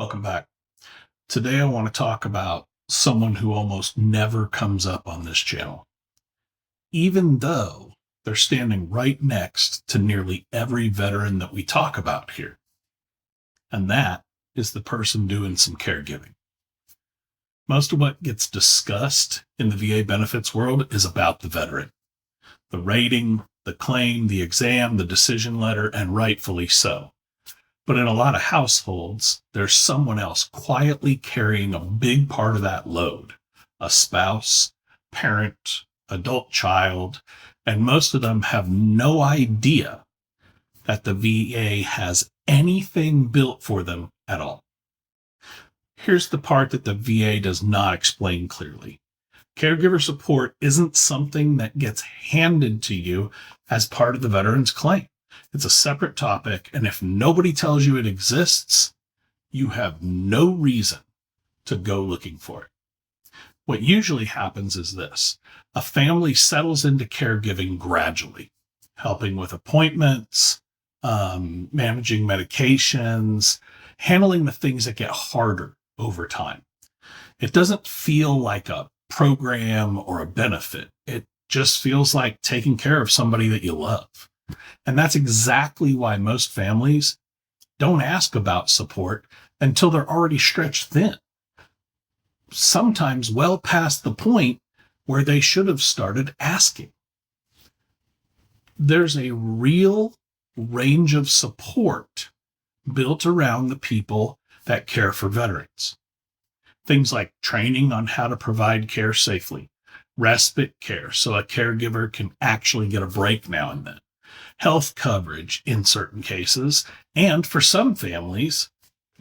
Welcome back. Today I want to talk about someone who almost never comes up on this channel, even though they're standing right next to nearly every veteran that we talk about here. And that is the person doing some caregiving. Most of what gets discussed in the VA benefits world is about the veteran. The rating, the claim, the exam, the decision letter, and rightfully so. But in a lot of households, there's someone else quietly carrying a big part of that load. A spouse, parent, adult child, and most of them have no idea that the VA has anything built for them at all. Here's the part that the VA does not explain clearly. Caregiver support isn't something that gets handed to you as part of the veteran's claim. It's a separate topic, and if nobody tells you it exists, you have no reason to go looking for it. What usually happens is this. A family settles into caregiving gradually, helping with appointments, managing medications, handling the things that get harder over time. It doesn't feel like a program or a benefit. It just feels like taking care of somebody that you love. And that's exactly why most families don't ask about support until they're already stretched thin. Sometimes well past the point where they should have started asking. There's a real range of support built around the people that care for veterans. Things like training on how to provide care safely, respite care so a caregiver can actually get a break now and then, health coverage in certain cases, and for some families,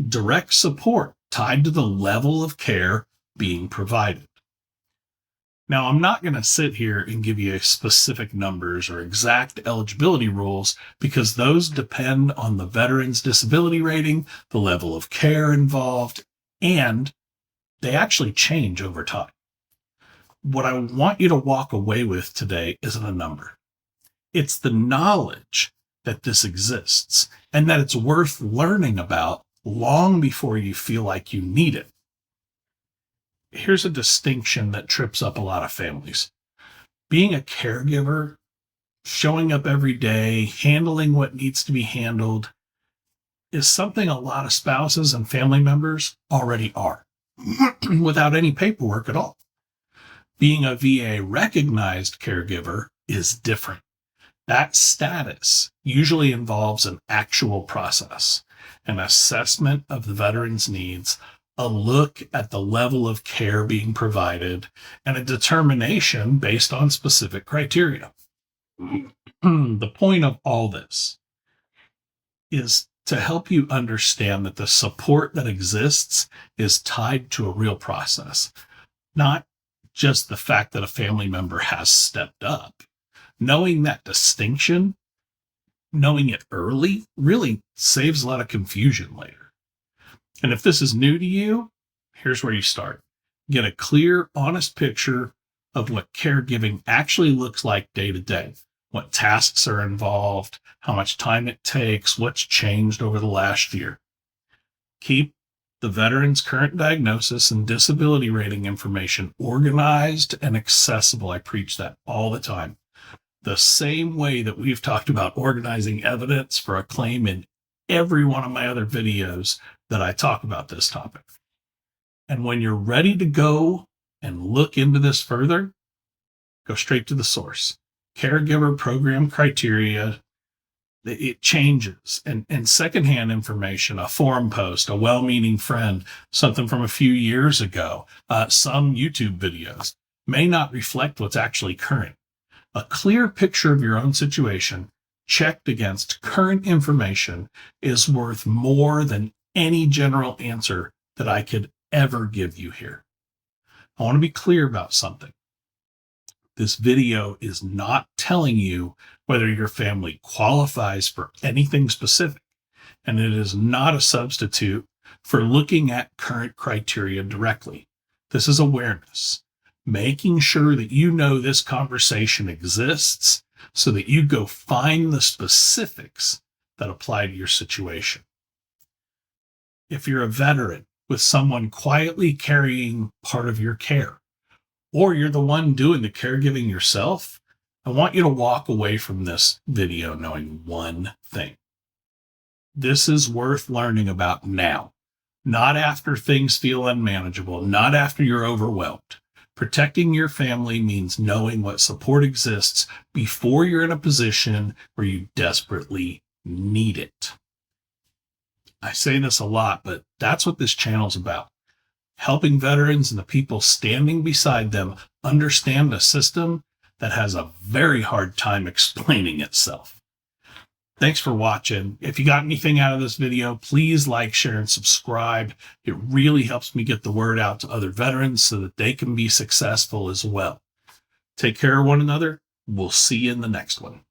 direct support tied to the level of care being provided. Now, I'm not going to sit here and give you specific numbers or exact eligibility rules because those depend on the veteran's disability rating, the level of care involved, and they actually change over time. What I want you to walk away with today isn't a number. It's the knowledge that this exists and that it's worth learning about long before you feel like you need it. Here's a distinction that trips up a lot of families. Being a caregiver, showing up every day, handling what needs to be handled, is something a lot of spouses and family members already are, without any paperwork at all. Being a VA recognized caregiver is different. That status usually involves an actual process, an assessment of the veteran's needs, a look at the level of care being provided, and a determination based on specific criteria. The point of all this is to help you understand that the support that exists is tied to a real process, not just the fact that a family member has stepped up. Knowing that distinction, knowing it early, really saves a lot of confusion later. And if this is new to you, here's where you start. Get a clear, honest picture of what caregiving actually looks like day to day, what tasks are involved, how much time it takes, what's changed over the last year. Keep the veteran's current diagnosis and disability rating information organized and accessible. I preach that all the time. The same way that we've talked about organizing evidence for a claim in every one of my other videos that I talk about this topic. And when you're ready to go and look into this further, go straight to the source. Caregiver program criteria, it changes. And secondhand information, a forum post, a well-meaning friend, something from a few years ago, some YouTube videos may not reflect what's actually current. A clear picture of your own situation checked against current information is worth more than any general answer that I could ever give you here. I want to be clear about something. This video is not telling you whether your family qualifies for anything specific, and it is not a substitute for looking at current criteria directly. This is awareness, making sure that you know this conversation exists so that you go find the specifics that apply to your situation. If you're a veteran with someone quietly carrying part of your care, or you're the one doing the caregiving yourself, I want you to walk away from this video knowing one thing. This is worth learning about now, not after things feel unmanageable, not after you're overwhelmed. Protecting your family means knowing what support exists before you're in a position where you desperately need it. I say this a lot, but that's what this channel's about. Helping veterans and the people standing beside them understand a system that has a very hard time explaining itself. Thanks for watching. If you got anything out of this video, please like, share, and subscribe. It really helps me get the word out to other veterans so that they can be successful as well. Take care of one another. We'll see you in the next one.